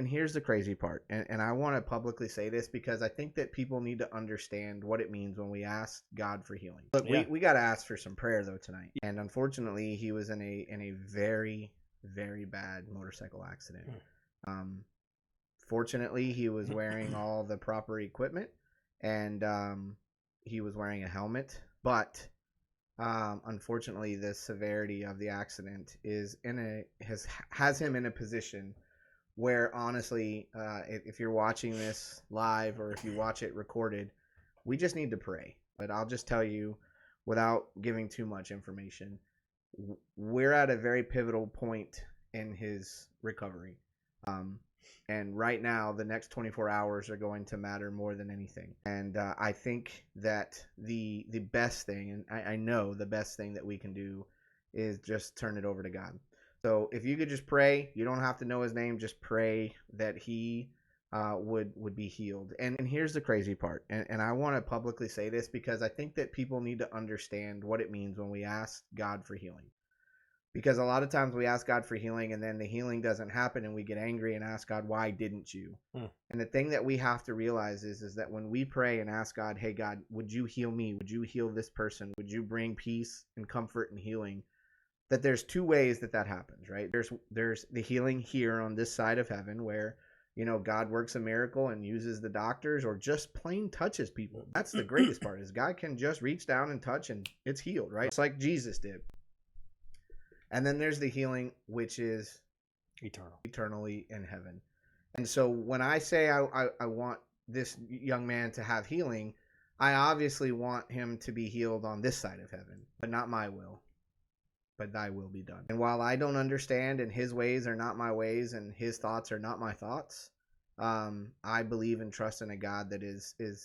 And here's the crazy part. And I want to publicly say this because I think that people need to understand what it means when we ask God for healing. Look, Yeah. we got to ask for some prayer though tonight. And unfortunately, he was in a very, very bad motorcycle accident. Fortunately, he was wearing all the proper equipment, and he was wearing a helmet. But unfortunately, the severity of the accident has him in a position where, honestly, if you're watching this live or if you watch it recorded, we just need to pray. But I'll just tell you, without giving too much information, we're at a very pivotal point in his recovery. And right now, the next 24 hours are going to matter more than anything. And I think that the best thing, and I know the best thing that we can do, is just turn it over to God. So if you could just pray, you don't have to know his name, just pray that he would be healed. And here's the crazy part, and I want to publicly say this because I think that people need to understand what it means when we ask God for healing. Because a lot of times we ask God for healing and then the healing doesn't happen and we get angry and ask God, why didn't you? And the thing that we have to realize is that when we pray and ask God, hey God, would you heal me? Would you heal this person? Would you bring peace and comfort and healing? That there's two ways that happens, right? There's the healing here on this side of heaven where, God works a miracle and uses the doctors or just plain touches people. That's the greatest part, is God can just reach down and touch and it's healed, right? It's like Jesus did. And then there's the healing, which is eternally in heaven. And so when I say I want this young man to have healing, I obviously want him to be healed on this side of heaven, but not my will, but thy will be done. And while I don't understand and his ways are not my ways and his thoughts are not my thoughts, I believe and trust in a God that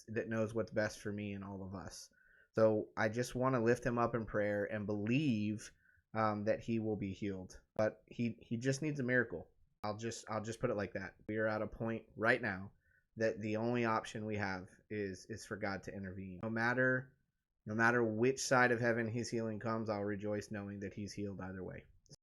that knows what's best for me and all of us. So I just want to lift him up in prayer and believe that he will be healed, but he just needs a miracle. I'll just put it like that. We are at a point right now that the only option we have is for God to intervene. No matter which side of heaven his healing comes, I'll rejoice knowing that he's healed either way.